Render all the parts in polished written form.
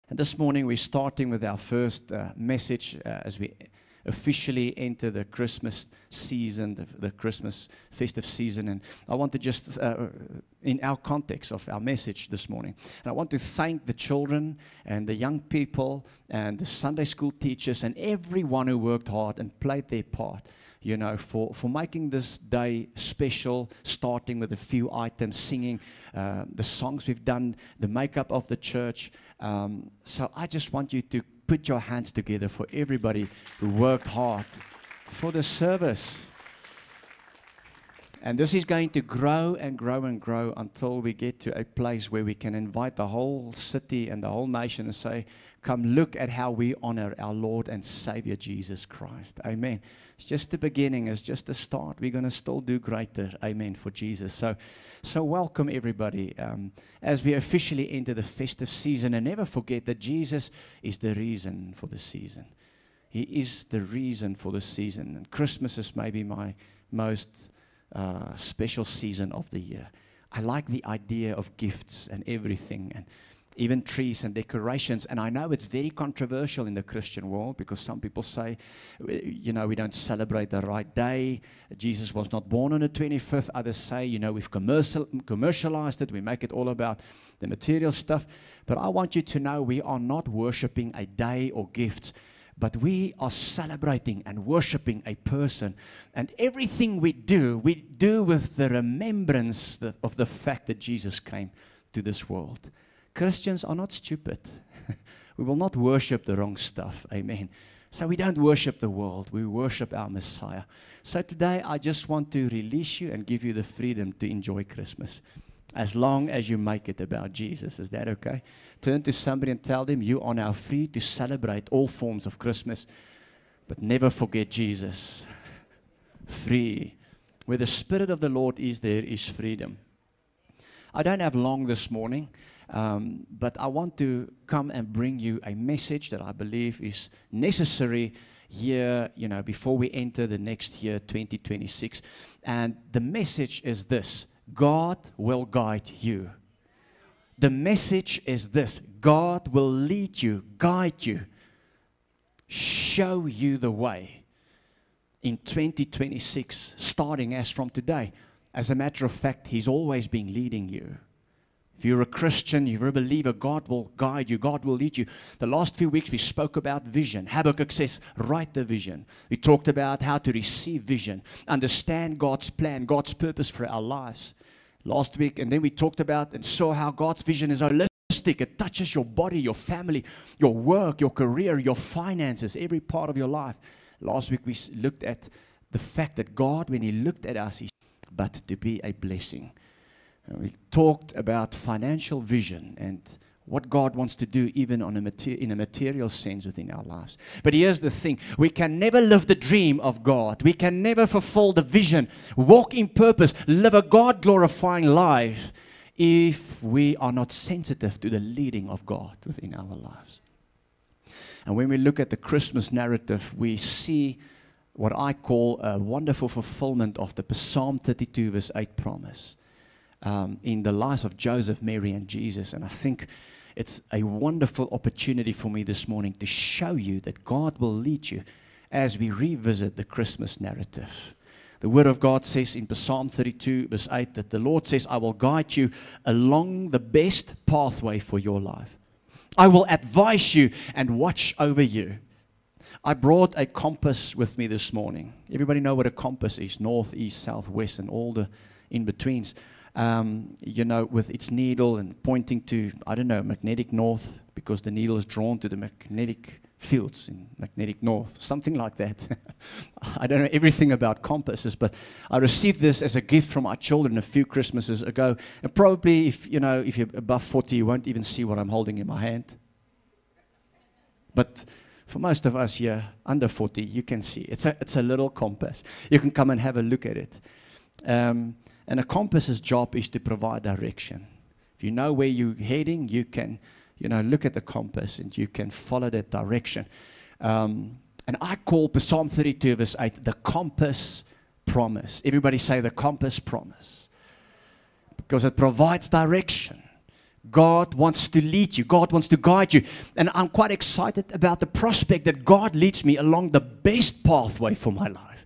And this morning we're starting with our first message as we officially enter the Christmas season, the Christmas festive season. And I want to just, in our context of our message this morning, and I want to thank the children and the young people and the Sunday school teachers and everyone who worked hard and played their part, you know, for making this day special, starting with a few items, singing the songs we've done, the makeup of the church. So I just want you to put your hands together for everybody who worked hard for the service. And this is going to grow and grow and grow until we get to a place where we can invite the whole city and the whole nation and say, come look at how we honor our Lord and Savior Jesus Christ. Amen. It's just the beginning. It's just the start. We're going to still do greater. Amen. For Jesus. So welcome everybody as we officially enter the festive season. And never forget that Jesus is the reason for the season. He is the reason for the season. And Christmas is maybe my most special season of the year. I like the idea of gifts and everything, and even trees and decorations. And I know it's very controversial in the Christian world because some people say, you know, we don't celebrate the right day. Jesus was not born on the 25th. Others say, you know, we've commercialized it. We make it all about the material stuff. But I want you to know we are not worshiping a day or gifts, but we are celebrating and worshiping a person. And everything we do with the remembrance of the fact that Jesus came to this world. Christians are not stupid. We will not worship the wrong stuff. Amen. So we don't worship the world. We worship our Messiah. So today I just want to release you and give you the freedom to enjoy Christmas, as long as you make it about Jesus. Is that okay? Turn to somebody and tell them you are now free to celebrate all forms of Christmas, but never forget Jesus. Free. Where the Spirit of the Lord is, there is freedom. I don't have long this morning, but I want to come and bring you a message that I believe is necessary here, you know, before we enter the next year, 2026. And the message is this: God will guide you. The message is this: God will lead you, guide you, show you the way in 2026, starting as from today. As a matter of fact, He's always been leading you. If you're a Christian, you're a believer, God will guide you, God will lead you. The last few weeks we spoke about vision. Habakkuk says, write the vision. We talked about how to receive vision, understand God's plan, God's purpose for our lives last week. And then we talked about and saw how God's vision is holistic. It touches your body, your family, your work, your career, your finances, every part of your life. Last week we looked at the fact that God, when He looked at us, He but to be a blessing. And we talked about financial vision and what God wants to do even on in a material sense within our lives. But here's the thing: we can never live the dream of God. We can never fulfill the vision, walk in purpose, live a God-glorifying life if we are not sensitive to the leading of God within our lives. And when we look at the Christmas narrative, we see what I call a wonderful fulfillment of the Psalm 32 verse 8 promise in the lives of Joseph, Mary, and Jesus. And I think it's a wonderful opportunity for me this morning to show you that God will lead you as we revisit the Christmas narrative. The Word of God says in Psalm 32 verse 8 that the Lord says, I will guide you along the best pathway for your life. I will advise you and watch over you. I brought a compass with me this morning. Everybody know what a compass is? North, east, south, west, and all the in-betweens. You know, with its needle and pointing to, I don't know, magnetic north, because the needle is drawn to the magnetic fields in magnetic north. Something like that. I don't know everything about compasses, but I received this as a gift from my children a few Christmases ago. And probably, if you're above 40, you won't even see what I'm holding in my hand. But for most of us here, under 40, you can see. It's a little compass. You can come and have a look at it. And a compass's job is to provide direction. If you know where you're heading, you can, look at the compass and you can follow that direction. And I call Psalm 32 verse 8 the compass promise. Everybody say the compass promise. Because it provides direction. God wants to lead you. God wants to guide you. And I'm quite excited about the prospect that God leads me along the best pathway for my life.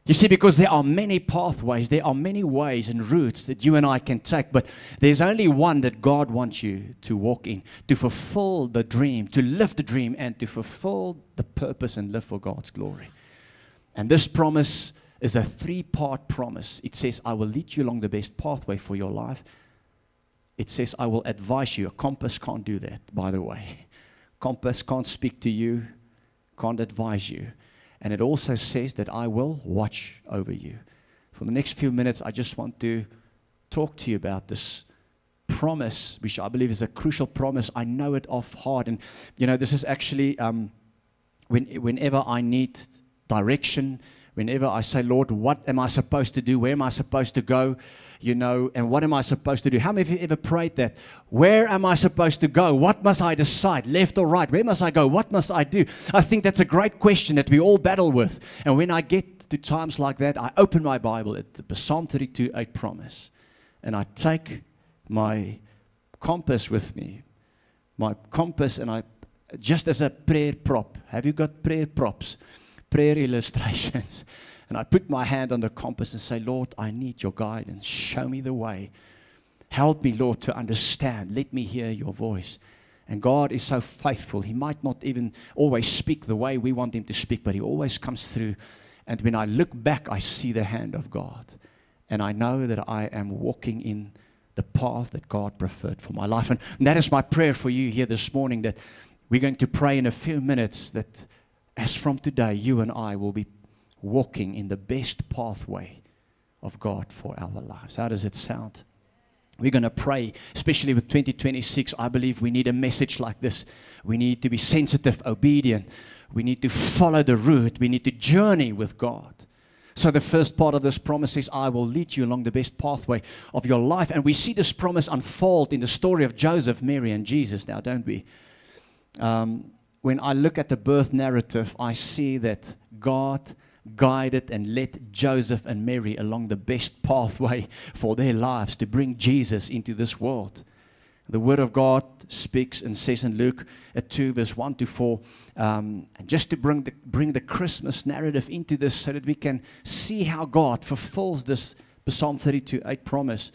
You see, because there are many pathways, there are many ways and routes that you and I can take, but there's only one that God wants you to walk in, to fulfill the dream, to live the dream, and to fulfill the purpose and live for God's glory. And this promise is a 3-part promise. It says, I will lead you along the best pathway for your life. It says, I will advise you. A compass can't do that, by the way. Compass can't speak to you, can't advise you. And it also says that I will watch over you. For the next few minutes, I just want to talk to you about this promise, which I believe is a crucial promise. I know it off heart. And, this is actually whenever I need direction, whenever I say, Lord, what am I supposed to do? Where am I supposed to go? And what am I supposed to do? How many of you ever prayed that? Where am I supposed to go? What must I decide? Left or right? Where must I go? What must I do? I think that's a great question that we all battle with. And when I get to times like that, I open my Bible at the Psalm 32:8 promise. And I take my compass with me. My compass, and I, just as a prayer prop. Have you got prayer props? Prayer illustrations. And I put my hand on the compass and say, Lord, I need your guidance. Show me the way. Help me, Lord, to understand. Let me hear your voice. And God is so faithful. He might not even always speak the way we want him to speak, but he always comes through. And when I look back, I see the hand of God. And I know that I am walking in the path that God preferred for my life. And that is my prayer for you here this morning, that we're going to pray in a few minutes that as from today, you and I will be walking in the best pathway of God for our lives. How does it sound? We're going to pray, especially with 2026. I believe we need a message like this. We need to be sensitive, obedient. We need to follow the route. We need to journey with God. So the first part of this promise is, I will lead you along the best pathway of your life. And we see this promise unfold in the story of Joseph, Mary, and Jesus now, don't we? When I look at the birth narrative, I see that God guided and led Joseph and Mary along the best pathway for their lives to bring Jesus into this world. The Word of God speaks and says in Luke 2, verse 1 to 4, and just to bring the Christmas narrative into this so that we can see how God fulfills this Psalm 32:8 promise.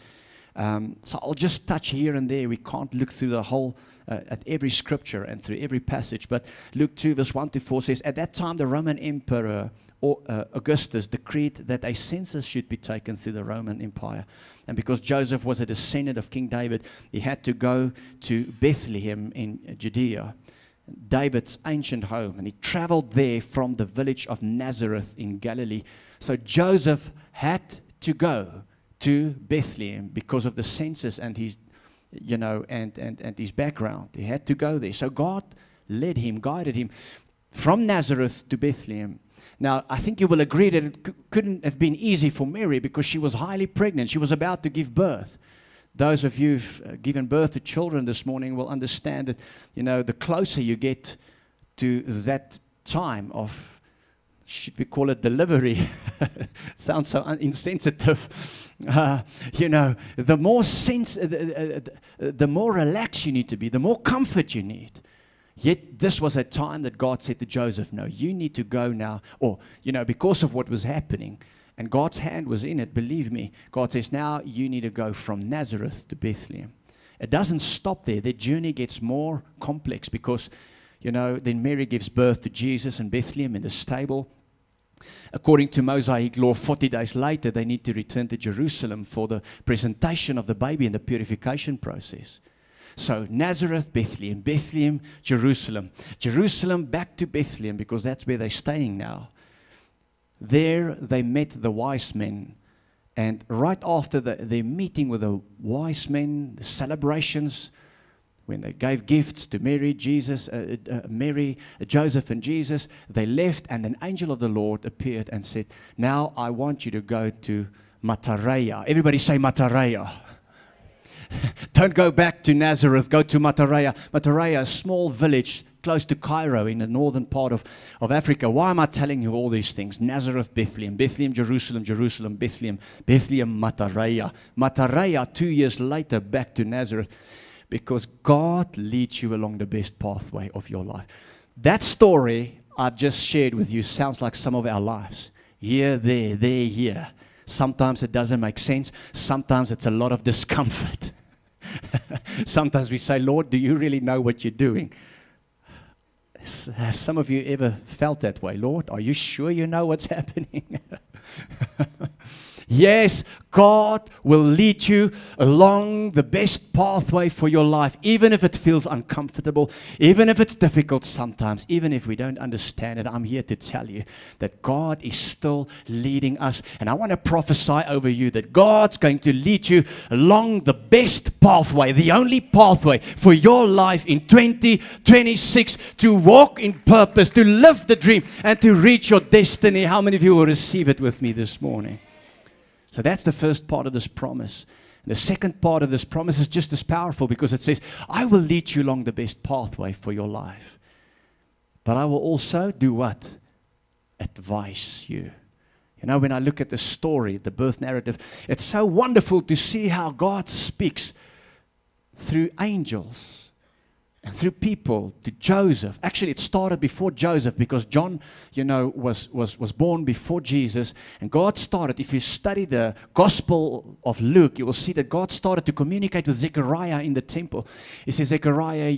So I'll just touch here and there. We can't look through the whole at every scripture and through every passage. But Luke 2, verse 1 to 4 says, at that time the Roman Emperor Augustus decreed that a census should be taken through the Roman Empire. And because Joseph was a descendant of King David, he had to go to Bethlehem in Judea, David's ancient home. And he traveled there from the village of Nazareth in Galilee. So Joseph had to go to Bethlehem because of the census and his, and his background. He had to go there. So God led him, guided him from Nazareth to Bethlehem. Now, I think you will agree that it couldn't have been easy for Mary because she was highly pregnant. She was about to give birth. Those of you who've given birth to children this morning will understand that, the closer you get to that time of, should we call it delivery? Sounds so insensitive. The more relaxed you need to be, the more comfort you need. Yet this was a time that God said to Joseph, no, you need to go now. Or, because of what was happening, and God's hand was in it, believe me, God says, now you need to go from Nazareth to Bethlehem. It doesn't stop there. The journey gets more complex because, then Mary gives birth to Jesus in Bethlehem in the stable. According to Mosaic law, 40 days later, they need to return to Jerusalem for the presentation of the baby and the purification process. So Nazareth, Bethlehem, Bethlehem, Jerusalem. Jerusalem back to Bethlehem because that's where they're staying now. There they met the wise men. And right after their meeting with the wise men, the celebrations, when they gave gifts to Mary, Joseph and Jesus, they left and an angel of the Lord appeared and said, now I want you to go to Matareya. Everybody say Matareya. Don't go back to Nazareth, go to Matareya. Matareya, a small village close to Cairo in the northern part of Africa. Why am I telling you all these things? Nazareth, Bethlehem, Bethlehem, Jerusalem, Jerusalem, Bethlehem, Bethlehem, Matareya. Matareya, 2 years later, back to Nazareth. Because God leads you along the best pathway of your life. That story I've just shared with you sounds like some of our lives. Here, there, here. Sometimes it doesn't make sense. Sometimes it's a lot of discomfort. Sometimes we say, Lord, do you really know what you're doing? Have some of you ever felt that way? Lord, are you sure you know what's happening? Yes, God will lead you along the best pathway for your life, even if it feels uncomfortable, even if it's difficult sometimes, even if we don't understand it. I'm here to tell you that God is still leading us. And I want to prophesy over you that God's going to lead you along the best pathway, the only pathway for your life in 2026 to walk in purpose, to live the dream, and to reach your destiny. How many of you will receive it with me this morning? So that's the first part of this promise. And the second part of this promise is just as powerful because it says, I will lead you along the best pathway for your life. But I will also do what? Advise you. You know, when I look at the story, the birth narrative, it's so wonderful to see how God speaks through angels and through people to Joseph. Actually, it started before Joseph because John, you know, was born before Jesus. And God started, if you study the Gospel of Luke, you will see that God started to communicate with Zechariah in the temple. He says, Zechariah,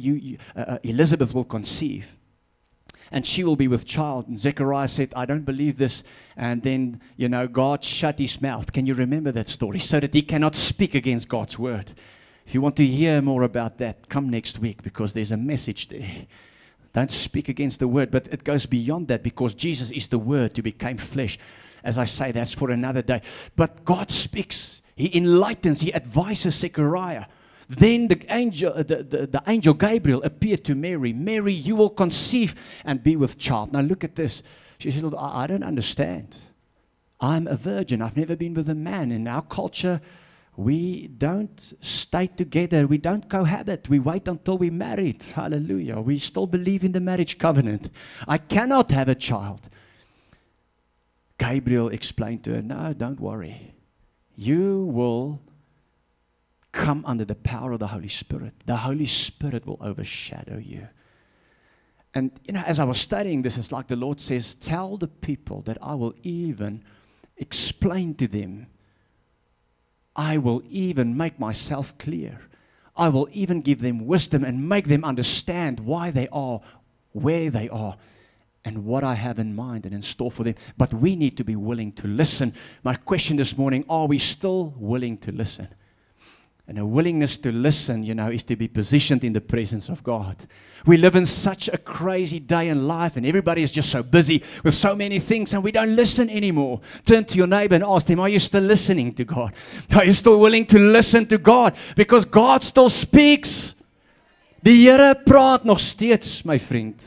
Elizabeth will conceive. And she will be with child. And Zechariah said, I don't believe this. And then, you know, God shut his mouth. Can you remember that story? So that he cannot speak against God's word. If you want to hear more about that, come next week because there's a message there. Don't speak against the word, but it goes beyond that because Jesus is the word who became flesh. As I say, that's for another day. But God speaks. He enlightens. He advises Zechariah. Then the angel Gabriel appeared to Mary. Mary, you will conceive and be with child. Now look at this. She said, I don't understand. I'm a virgin. I've never been with a man. In our culture, we don't stay together. We don't cohabit. We wait until we're married. Hallelujah. We still believe in the marriage covenant. I cannot have a child. Gabriel explained to her, no, don't worry. You will come under the power of the Holy Spirit. The Holy Spirit will overshadow you. And, you know, as I was studying this, it's like the Lord says, tell the people that I will even explain to them. I will even make myself clear. I will even give them wisdom and make them understand why they are where they are and what I have in mind and in store for them. But we need to be willing to listen. My question this morning, are we still willing to listen? And a willingness to listen, you know, is to be positioned in the presence of God. We live in such a crazy day in life, and everybody is just so busy with so many things, and we don't listen anymore. Turn to your neighbor and ask them, are you still listening to God? Are you still willing to listen to God? Because God still speaks. Die Here praat nog steeds, my vriend.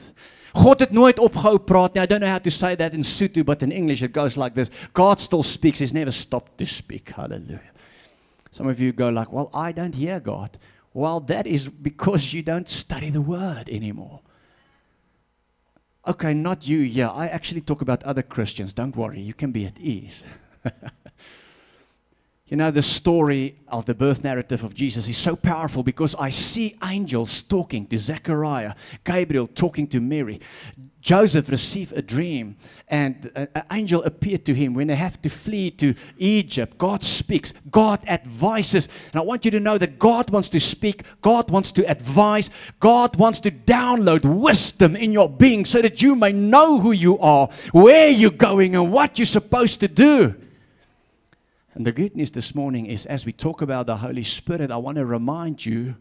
God het nooit opgehou praat nie. I don't know how to say that in Sotho, but in English it goes like this. God still speaks. He's never stopped to speak. Hallelujah. Some of you go like, well, I don't hear God. Well, that is because you don't study the Word anymore. Okay, not you. Yeah, I actually talk about other Christians. Don't worry, you can be at ease. You know, the story of the birth narrative of Jesus is so powerful because I see angels talking to Zechariah, Gabriel talking to Mary. Joseph received a dream and an angel appeared to him when they have to flee to Egypt. God speaks. God advises. And I want you to know that God wants to speak. God wants to advise. God wants to download wisdom in your being so that you may know who you are, where you're going, and what you're supposed to do. And the good news this morning is, as we talk about the Holy Spirit, I want to remind you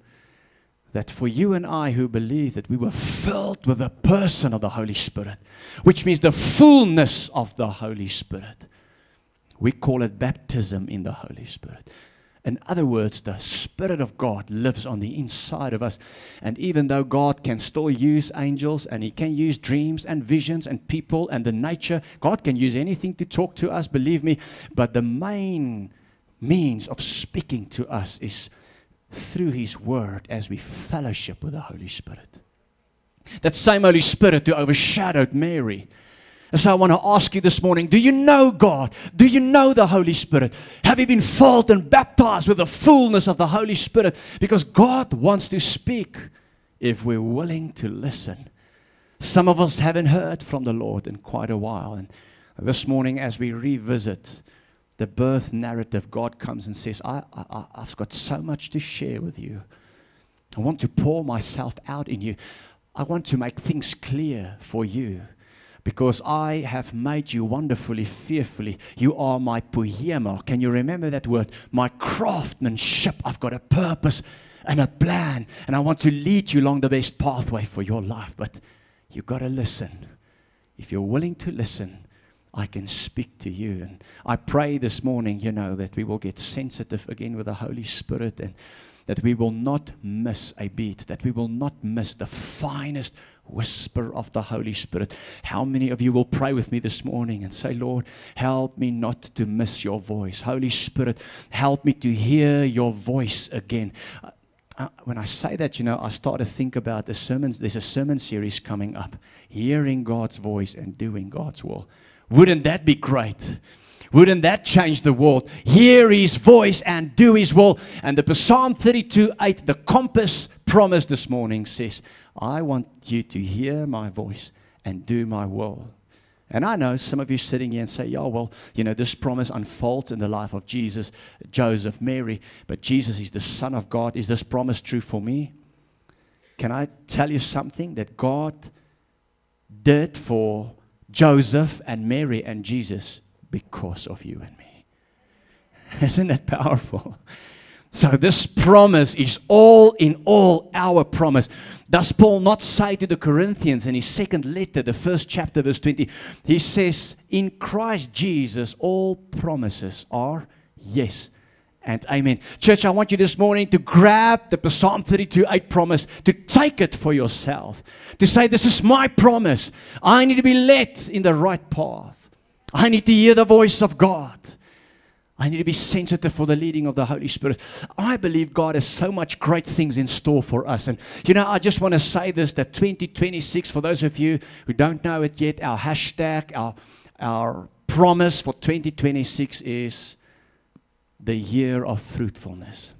that for you and I who believe that we were filled with the person of the Holy Spirit, which means the fullness of the Holy Spirit. We call it baptism in the Holy Spirit. In other words, the Spirit of God lives on the inside of us. And even though God can still use angels and He can use dreams and visions and people and the nature, God can use anything to talk to us, believe me. But the main means of speaking to us is through His Word as we fellowship with the Holy Spirit. that same Holy Spirit who overshadowed Mary. And so I want to ask you this morning, do you know God? Do you know the Holy Spirit? Have you been filled and baptized with the fullness of the Holy Spirit? Because God wants to speak if we're willing to listen. Some of us haven't heard from the Lord in quite a while. And this morning, as we revisit the birth narrative, God comes and says, I've got so much to share with you. I want to pour myself out in you. I want to make things clear for you. Because I have made you wonderfully, fearfully. You are my poema. Can you remember that word? My craftsmanship. I've got a purpose and a plan. And I want to lead you along the best pathway for your life. But you've got to listen. If you're willing to listen, I can speak to you. And I pray this morning, that we will get sensitive again with the Holy Spirit. And that we will not miss a beat. That we will not miss the finest whisper of the Holy Spirit. How many of you will pray with me this morning and say, Lord, help me not to miss your voice. Holy Spirit, help me to hear your voice again. When I say that, I start to think about the sermons. There's a sermon series coming up, hearing God's voice and doing God's will. Wouldn't that be great? Wouldn't that change the world? Hear His voice and do His will. And the Psalm 32:8, the compass promise this morning says, I want you to hear my voice and do my will. And I know some of you sitting here and say, this promise unfolds in the life of Jesus, Joseph, Mary, but Jesus is the Son of God. Is this promise true for me? Can I tell you something that God did for Joseph and Mary and Jesus because of you and me? Isn't that powerful? So this promise is all in all our promise. Does Paul not say to the Corinthians in his second letter, the first chapter, verse 20, he says, in Christ Jesus, all promises are yes and amen. Church, I want you this morning to grab the Psalm 32:8 promise, to take it for yourself, to say, this is my promise. I need to be led in the right path. I need to hear the voice of God. I need to be sensitive for the leading of the Holy Spirit. I believe God has so much great things in store for us. And, I just want to say this, that 2026, for those of you who don't know it yet, our hashtag, our promise for 2026 is the year of fruitfulness.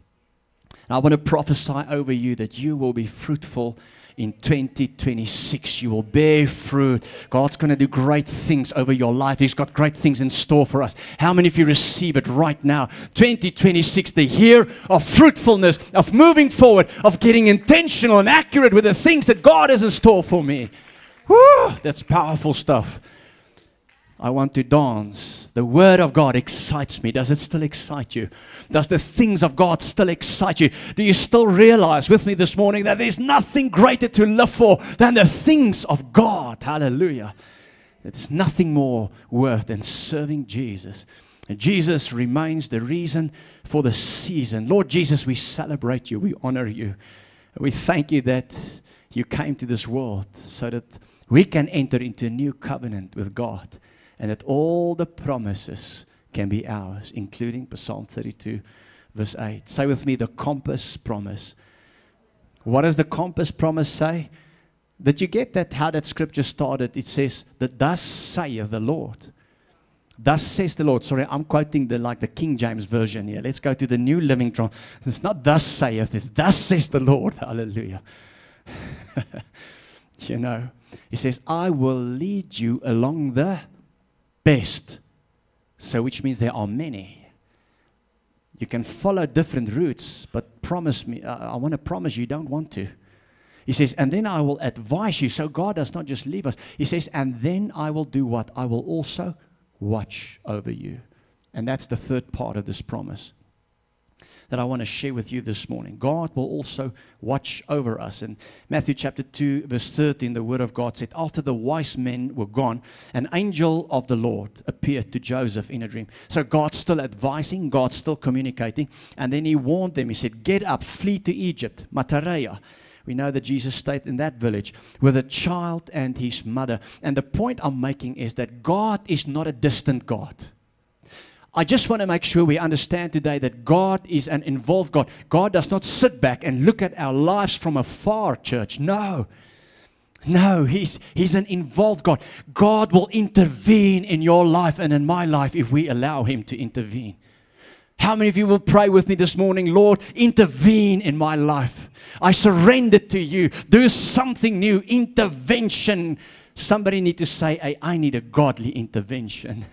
And I want to prophesy over you that you will be fruitful in 2026. You will bear fruit. God's going to do great things over your life. He's got great things in store for us. How many of you receive it right now? 2026, the year of fruitfulness, of moving forward, of getting intentional and accurate with the things that God has in store for me. Woo, that's powerful stuff. I want to dance. The Word of God excites me. Does it still excite you? Does the things of God still excite you? Do you still realize with me this morning that there's nothing greater to live for than the things of God? Hallelujah. There's nothing more worth than serving Jesus. And Jesus remains the reason for the season. Lord Jesus, we celebrate you. We honor you. We thank you that you came to this world so that we can enter into a new covenant with God. And that all the promises can be ours, including Psalm 32, verse 8. Say with me, the compass promise. What does the compass promise say? Did you get that, how that scripture started? It says that thus saith the Lord. Thus says the Lord. Sorry, I'm quoting the King James version here. Let's go to the New Living Translation. It's not thus saith, it's thus says the Lord. Hallelujah. He says, I will lead you along the best. So which means there are many. You can follow different routes, but promise me, I want to promise you don't want to. He says, and then I will advise you. So God does not just leave us. He says, and then I will do what? I will also watch over you. And that's the third part of this promise that I want to share with you this morning. God will also watch over us. In Matthew chapter 2, verse 13, the word of God said, after the wise men were gone, an angel of the Lord appeared to Joseph in a dream. So God's still advising, God's still communicating. And then he warned them. He said, get up, flee to Egypt, Matareya. We know that Jesus stayed in that village with a child and his mother. And the point I'm making is that God is not a distant God. I just want to make sure we understand today that God is an involved God. God does not sit back and look at our lives from afar, church. No. No, He's an involved God. God will intervene in your life and in my life if we allow Him to intervene. How many of you will pray with me this morning? Lord, intervene in my life. I surrender to you. Do something new. Intervention. Somebody need to say, hey, I need a godly intervention.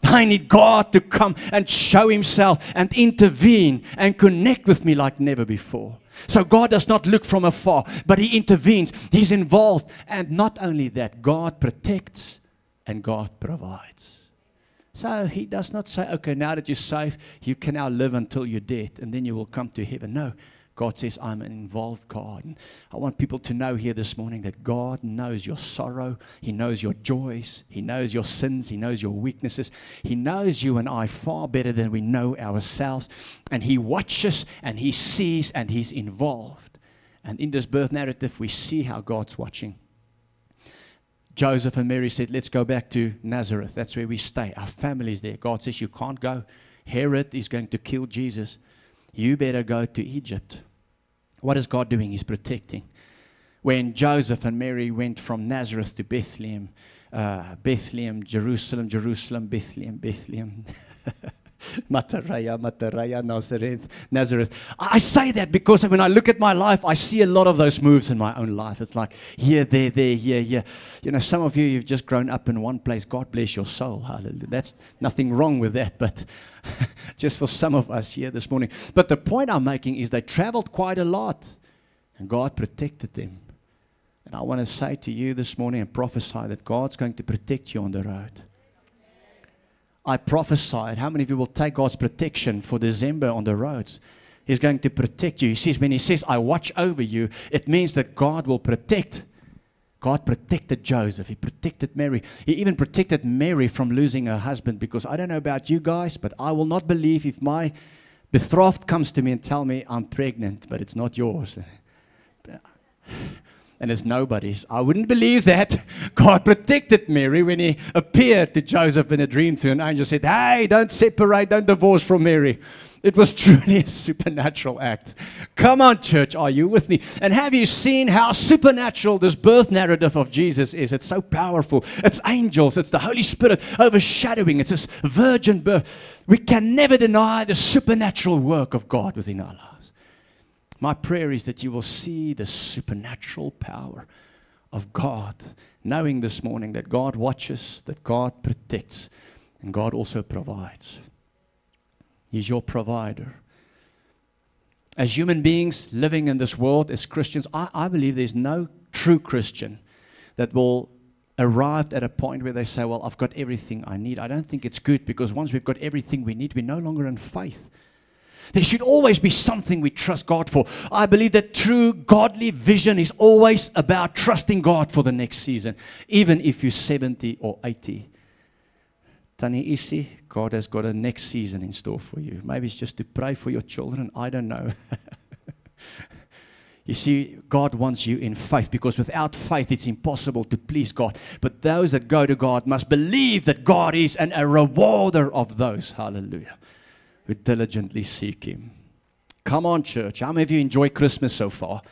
I need God to come and show Himself and intervene and connect with me like never before. So God does not look from afar, but He intervenes. He's involved. And not only that, God protects and God provides. So He does not say, okay, now that you're safe, you can now live until you're dead, and then you will come to heaven. No, God says, I'm an involved God. And I want people to know here this morning that God knows your sorrow. He knows your joys. He knows your sins. He knows your weaknesses. He knows you and I far better than we know ourselves. And He watches and He sees and He's involved. And in this birth narrative, we see how God's watching. Joseph and Mary said, let's go back to Nazareth. That's where we stay. Our family's there. God says, you can't go. Herod is going to kill Jesus. You better go to Egypt. What is God doing? He's protecting. When Joseph and Mary went from Nazareth to Bethlehem, Jerusalem, Bethlehem. Mataraya, Nazareth. I say that because when I look at my life, I see a lot of those moves in my own life. It's like here, there, here. You know, some of you, you've just grown up in one place. God bless your soul. Hallelujah. That's nothing wrong with that, but just for some of us here this morning. But the point I'm making is they traveled quite a lot, and God protected them. And I want to say to you this morning and prophesy that God's going to protect you on the road. I prophesied. How many of you will take God's protection for December on the roads? He's going to protect you. He says, when He says, I watch over you, it means that God will protect. God protected Joseph. He protected Mary. He even protected Mary from losing her husband, because I don't know about you guys, but I will not believe if my betrothed comes to me and tell me I'm pregnant, but it's not yours. And it's nobody's. I wouldn't believe that. God protected Mary when He appeared to Joseph in a dream through an angel. Said, hey, don't separate, don't divorce from Mary. It was truly a supernatural act. Come on, church, are you with me? And have you seen how supernatural this birth narrative of Jesus is? It's so powerful. It's angels. It's the Holy Spirit overshadowing. It's this virgin birth. We can never deny the supernatural work of God within our lives. My prayer is that you will see the supernatural power of God, knowing this morning that God watches, that God protects, and God also provides. He's your provider. As human beings living in this world, as Christians, I believe there's no true Christian that will arrive at a point where they say, well, I've got everything I need. I don't think it's good, because once we've got everything we need, we're no longer in faith. There should always be something we trust God for. I believe that true godly vision is always about trusting God for the next season, even if you're 70 or 80. Tani Isi, God has got a next season in store for you. Maybe it's just to pray for your children. I don't know. You see, God wants you in faith, because without faith, it's impossible to please God. But those that go to God must believe that God is a rewarder of those. Hallelujah. Who diligently seek Him. Come on, church. How many of you enjoy Christmas so far?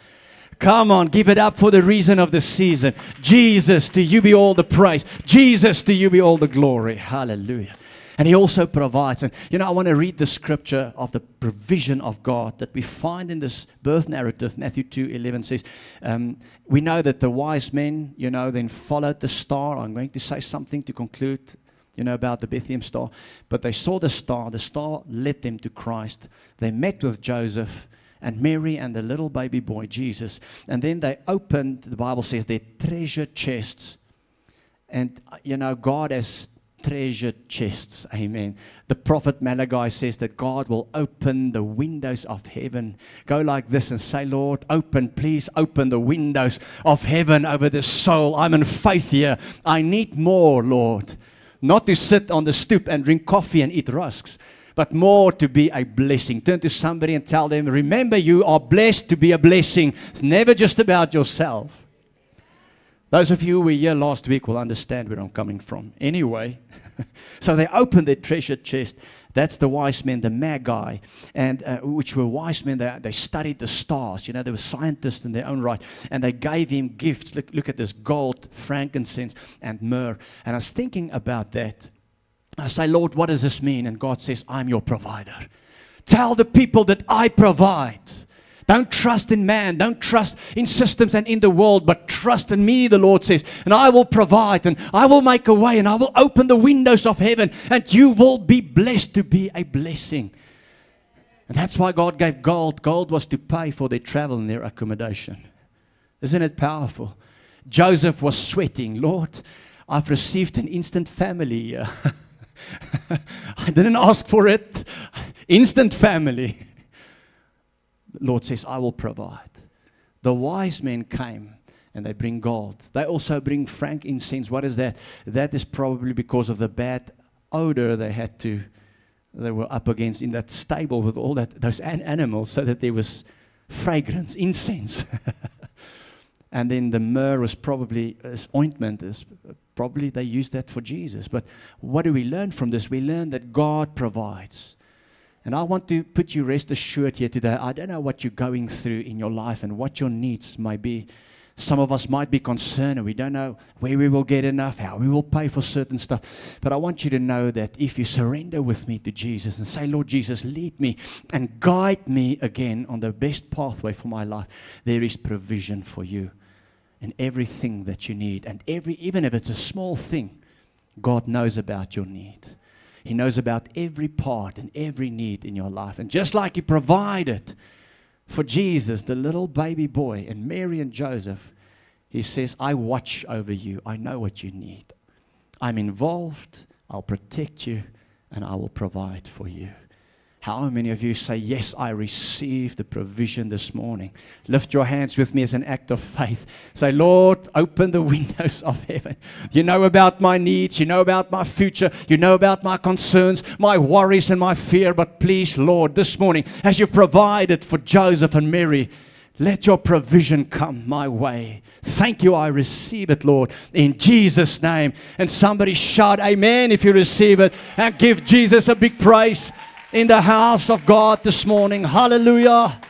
Come on, give it up for the reason of the season. Jesus, to you be all the praise. Jesus, to you be all the glory. Hallelujah. And He also provides. And, you know, I want to read the scripture of the provision of God that we find in this birth narrative. Matthew 2:11 says, we know that the wise men, you know, then followed the star. I'm going to say something to conclude, you know, about the Bethlehem star. But they saw the star. The star led them to Christ. They met with Joseph and Mary and the little baby boy, Jesus. And then they opened, the Bible says, their treasure chests. And, you know, God has treasure chests. Amen. The prophet Malachi says that God will open the windows of heaven. Go like this and say, Lord, open, please open the windows of heaven over this soul. I'm in faith here. I need more, Lord. Not to sit on the stoop and drink coffee and eat rusks, but more to be a blessing. Turn to somebody and tell them, remember, you are blessed to be a blessing. It's never just about yourself. Those of you who were here last week will understand where I'm coming from. Anyway, so they opened their treasure chest That's the wise men, the Magi, and which were wise men. They studied the stars. You know, they were scientists in their own right, and they gave him gifts. Look at this: gold, frankincense, and myrrh. And I was thinking about that. I say, Lord, what does this mean? And God says, I'm your provider. Tell the people that I provide. Don't trust in man. Don't trust in systems and in the world, but trust in me, the Lord says. And I will provide, and I will make a way, and I will open the windows of heaven, and you will be blessed to be a blessing. And that's why God gave gold. Gold was to pay for their travel and their accommodation. Isn't it powerful? Joseph was sweating. Lord, I've received an instant family. I didn't ask for it. Instant family. The Lord says, I will provide. The wise men came and they bring gold. They also bring frankincense. What is that? That is probably because of the bad odor they were up against in that stable with all those animals, so that there was fragrance, incense. And then the myrrh was probably as ointment. Probably they used that for Jesus. But what do we learn from this? We learn that God provides. And I want to put you rest assured here today. I don't know what you're going through in your life and what your needs might be. Some of us might be concerned and we don't know where we will get enough, how we will pay for certain stuff. But I want you to know that if you surrender with me to Jesus and say, Lord Jesus, lead me and guide me again on the best pathway for my life, there is provision for you in everything that you need. And even if it's a small thing, God knows about your need. He knows about every part and every need in your life. And just like He provided for Jesus, the little baby boy, and Mary and Joseph, He says, I watch over you. I know what you need. I'm involved. I'll protect you, and I will provide for you. How many of you say, yes, I receive the provision this morning? Lift your hands with me as an act of faith. Say, Lord, open the windows of heaven. You know about my needs. You know about my future. You know about my concerns, my worries and my fear. But please, Lord, this morning, as you've provided for Joseph and Mary, let your provision come my way. Thank you, I receive it, Lord, in Jesus' name. And somebody shout amen if you receive it, and give Jesus a big praise in the house of God this morning. Hallelujah.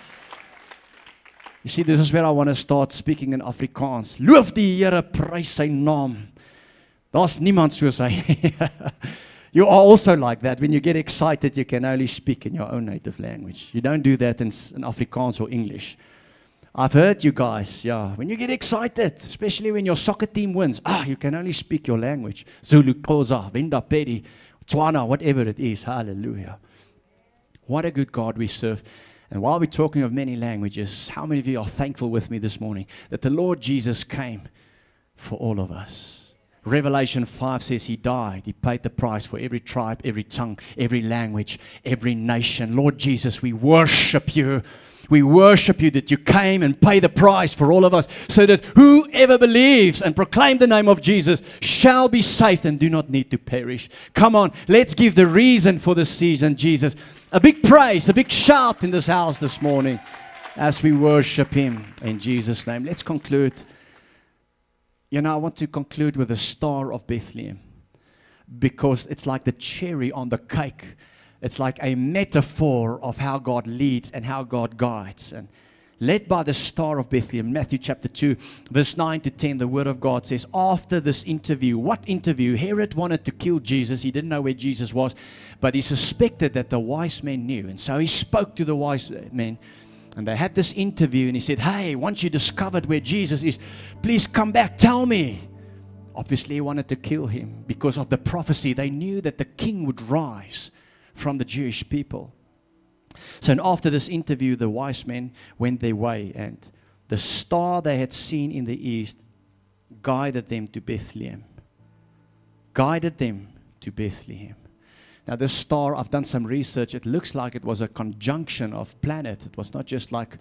You see, this is where I want to start speaking in Afrikaans. Loof die Here, prys sy naam. Daar's niemand soos hy. You are also like that. When you get excited, you can only speak in your own native language. You don't do that in Afrikaans or English. I've heard you guys, when you get excited, especially when your soccer team wins, you can only speak your language. Zulu, Xhosa, Venda, Pedi, Tswana, whatever it is. Hallelujah. What a good God we serve. And while we're talking of many languages, how many of you are thankful with me this morning that the Lord Jesus came for all of us? Revelation 5 says He died. He paid the price for every tribe, every tongue, every language, every nation. Lord Jesus, we worship You. We worship You that You came and paid the price for all of us, so that whoever believes and proclaim the name of Jesus shall be saved and do not need to perish. Come on, let's give the reason for this season, Jesus. A big praise, a big shout in this house this morning as we worship Him in Jesus' name. Let's conclude. You know, I want to conclude with the Star of Bethlehem, because it's like the cherry on the cake. It's like a metaphor of how God leads and how God guides. And led by the Star of Bethlehem, Matthew chapter 2, verse 9 to 10, the Word of God says, after this interview, what interview? Herod wanted to kill Jesus. He didn't know where Jesus was, but he suspected that the wise men knew. And so he spoke to the wise men, and they had this interview, and he said, hey, once you discovered where Jesus is, please come back, tell me. Obviously, he wanted to kill him because of the prophecy. They knew that the king would rise from the Jewish people. So after this interview, the wise men went their way, and the star they had seen in the east guided them to Bethlehem. Guided them to Bethlehem. Now this star, I've done some research, it looks like it was a conjunction of planets. It was not just like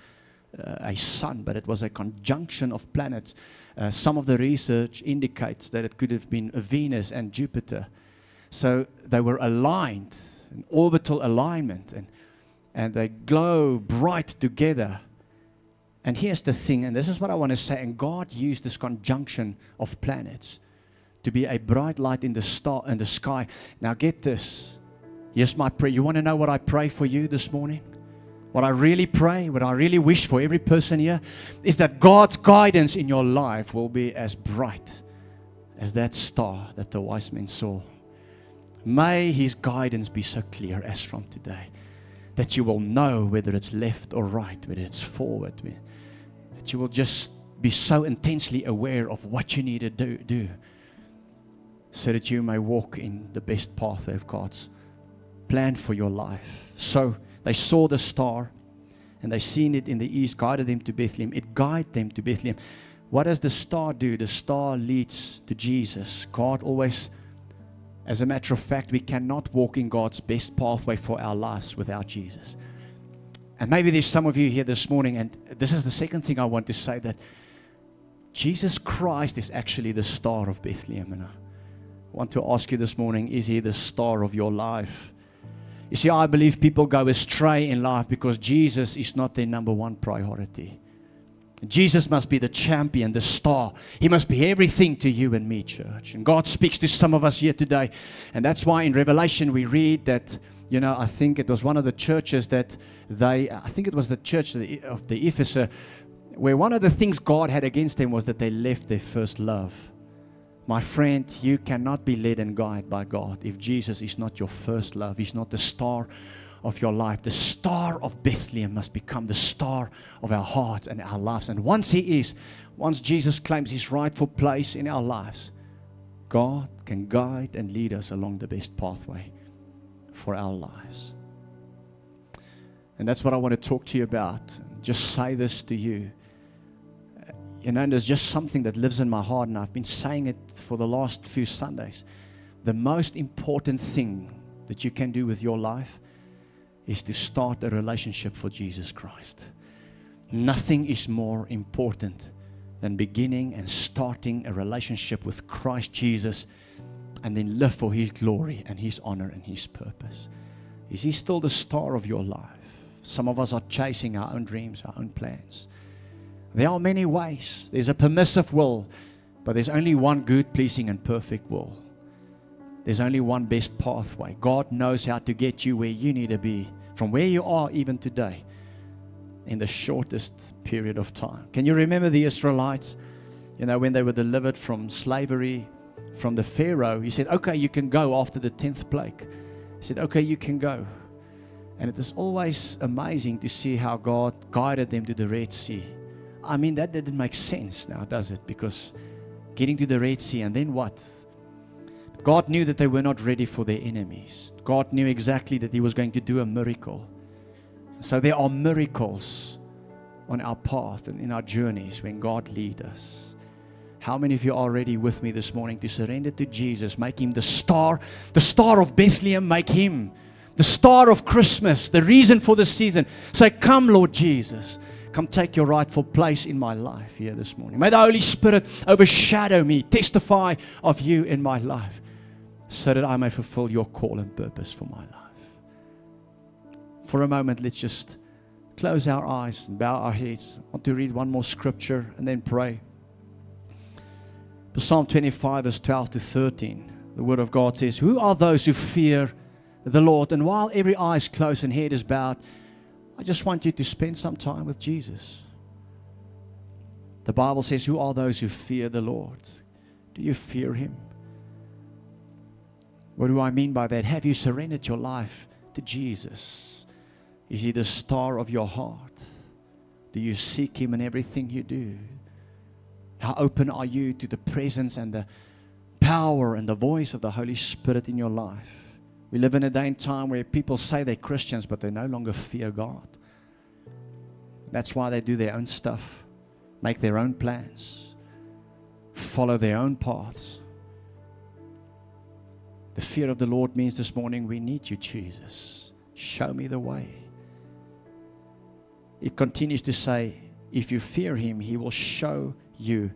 a sun, but it was a conjunction of planets. Some of the research indicates that it could have been Venus and Jupiter. So they were aligned, an orbital alignment, and they glow bright together. And here's the thing, and this is what I want to say, and God used this conjunction of planets to be a bright light in the sky. Now get this, Here's my prayer. You want to know what I pray for you this morning? What I really pray, what I really wish for every person here, is that God's guidance in your life will be as bright as that star that the wise men saw. May His guidance be so clear as from today, that you will know whether it's left or right, whether it's forward, that you will just be so intensely aware of what you need to do, so that you may walk in the best pathway of God's plan for your life. So they saw the star, and they seen it in the east, guided them to Bethlehem. It guided them to Bethlehem. What does the star do? The star leads to Jesus. God always, as a matter of fact, we cannot walk in God's best pathway for our lives without Jesus. And maybe there's some of you here this morning, and this is the second thing I want to say, that Jesus Christ is actually the star of Bethlehem. And I want to ask you this morning, is He the star of your life? You see, I believe people go astray in life because Jesus is not their number one priority. Jesus must be the champion, the star. He must be everything to you and me, church. And God speaks to some of us here today. And that's why in Revelation we read that, I think it was one of the churches that I think it was the church of the Ephesus, where one of the things God had against them was that they left their first love. My friend, you cannot be led and guided by God if Jesus is not your first love. He's not the star of your life. The star of Bethlehem must become the star of our hearts and our lives. And once Jesus claims His rightful place in our lives, God can guide and lead us along the best pathway for our lives. And that's what I want to talk to you about. Just say this to you. There's just something that lives in my heart, and I've been saying it for the last few Sundays. The most important thing that you can do with your life is to start a relationship for Jesus Christ. Nothing is more important than beginning and starting a relationship with Christ Jesus, and then live for His glory and His honor and His purpose. Is He still the star of your life? Some of us are chasing our own dreams, our own plans. There are many ways. There's a permissive will, but there's only one good, pleasing, and perfect will. There's only one best pathway. God knows how to get you where you need to be, from where you are even today, in the shortest period of time. Can you remember the Israelites? When they were delivered from slavery, from the Pharaoh, He said, okay, you can go after the 10th plague. He said, okay, you can go. And it is always amazing to see how God guided them to the Red Sea. I mean, that didn't make sense now, does it? Because getting to the Red Sea, and then what? God knew that they were not ready for their enemies. God knew exactly that He was going to do a miracle. So there are miracles on our path and in our journeys when God leads us. How many of you are ready with me this morning to surrender to Jesus? Make Him the star of Bethlehem. Make Him the star of Christmas, the reason for the season. Say, come, Lord Jesus. Come take your rightful place in my life here this morning. May the Holy Spirit overshadow me, testify of you in my life, so that I may fulfill your call and purpose for my life. For a moment, let's just close our eyes and bow our heads. I want to read one more scripture and then pray. Psalm 25, verse 12 to 13. The Word of God says, who are those who fear the Lord? And while every eye is closed and head is bowed, I just want you to spend some time with Jesus. The Bible says, who are those who fear the Lord? Do you fear Him? What do I mean by that? Have you surrendered your life to Jesus? Is He the star of your heart? Do you seek Him in everything you do? How open are you to the presence and the power and the voice of the Holy Spirit in your life? We live in a day and time where people say they're Christians, but they no longer fear God. That's why they do their own stuff, make their own plans, follow their own paths. The fear of the Lord means this morning, we need you, Jesus. Show me the way. It continues to say, if you fear Him, He will show you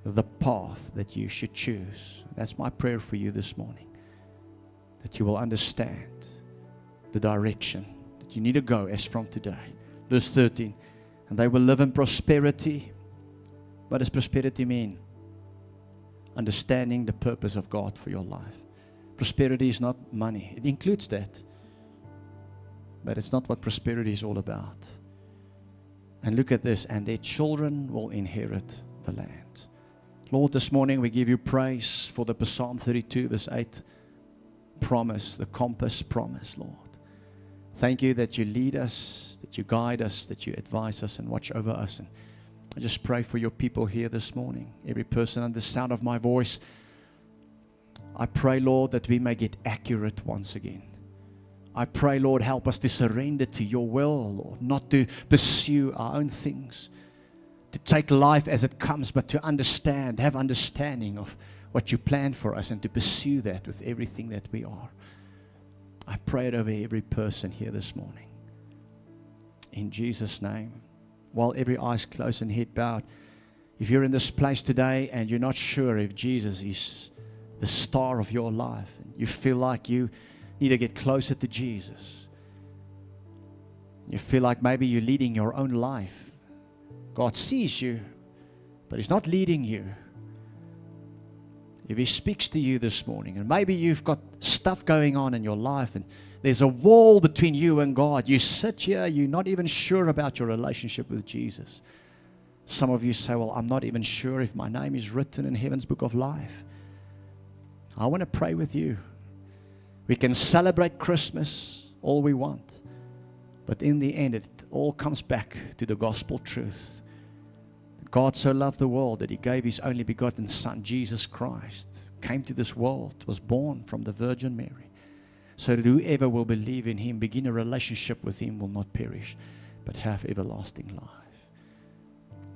the path that you should choose. That's my prayer for you this morning. That you will understand the direction that you need to go as from today. Verse 13, and they will live in prosperity. What does prosperity mean? Understanding the purpose of God for your life. Prosperity is not money. It includes that. But it's not what prosperity is all about. And look at this, and their children will inherit the land. Lord, this morning we give you praise for the Psalm 32 verse 8 promise, the compass promise, Lord. Thank you that you lead us, that you guide us, that you advise us and watch over us. And I just pray for your people here this morning, every person under the sound of my voice. I pray, Lord, that we may get accurate once again. I pray, Lord, help us to surrender to your will, Lord, not to pursue our own things, to take life as it comes, but to understand, have understanding of what you plan for us and to pursue that with everything that we are. I pray it over every person here this morning. In Jesus' name, while every eye is closed and head bowed, if you're in this place today and you're not sure if Jesus is the star of your life, and you feel like you need to get closer to Jesus, you feel like maybe you're leading your own life. God sees you, but He's not leading you. If He speaks to you this morning, and maybe you've got stuff going on in your life, and there's a wall between you and God. You sit here, you're not even sure about your relationship with Jesus. Some of you say, well, I'm not even sure if my name is written in heaven's book of life. I want to pray with you. We can celebrate Christmas all we want, but in the end, it all comes back to the gospel truth. God so loved the world that He gave His only begotten Son, Jesus Christ, came to this world, was born from the Virgin Mary, so that whoever will believe in Him, begin a relationship with Him, will not perish, but have everlasting life.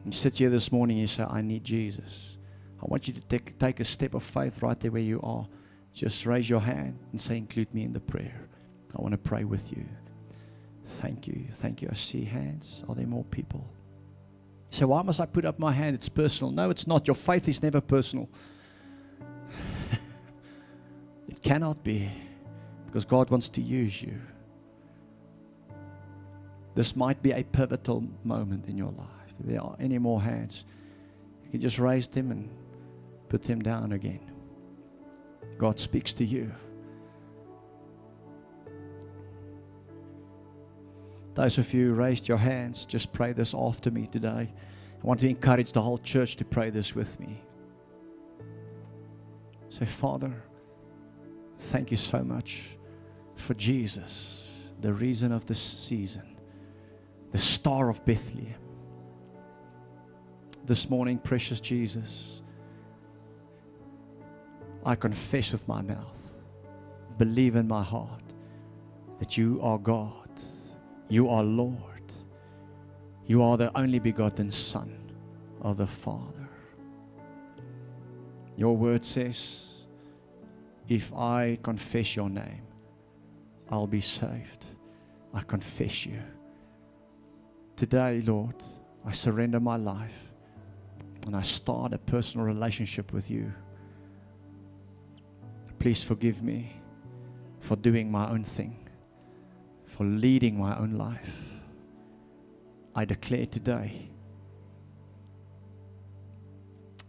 You sit here this morning and you say, I need Jesus. I want you to take a step of faith right there where you are. Just raise your hand and say, include me in the prayer. I want to pray with you. Thank you. Thank you. I see hands. Are there more people? So why must I put up my hand? It's personal. No, it's not. Your faith is never personal. It cannot be, because God wants to use you. This might be a pivotal moment in your life. If there are any more hands, you can just raise them and put them down again. God speaks to you. Those of you who raised your hands, just pray this after me today. I want to encourage the whole church to pray this with me. Say, Father, thank you so much for Jesus, the reason of this season, the star of Bethlehem. This morning, precious Jesus, I confess with my mouth, believe in my heart that you are God. You are Lord. You are the only begotten Son of the Father. Your word says, if I confess your name, I'll be saved. I confess you. Today, Lord, I surrender my life and I start a personal relationship with you. Please forgive me for doing my own thing, for leading my own life. I declare today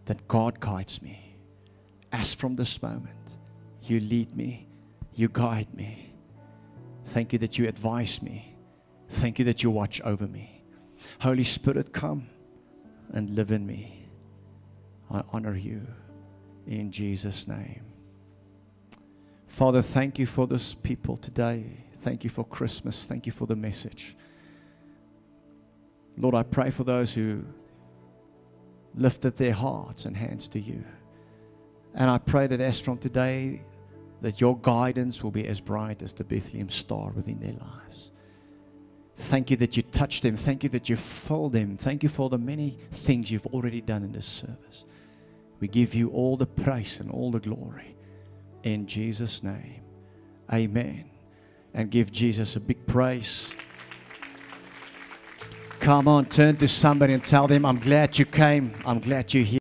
that God guides me. As from this moment, you lead me, you guide me. Thank you that you advise me. Thank you that you watch over me. Holy Spirit, come and live in me. I honor you in Jesus' name. Father, thank you for this people today. Thank you for Christmas. Thank you for the message. Lord, I pray for those who lifted their hearts and hands to you. And I pray that as from today, that your guidance will be as bright as the Bethlehem star within their lives. Thank you that you touch them. Thank you that you fill them. Thank you for the many things you've already done in this service. We give you all the praise and all the glory. In Jesus' name, amen. And give Jesus a big praise. Come on, turn to somebody and tell them, I'm glad you came. I'm glad you're here.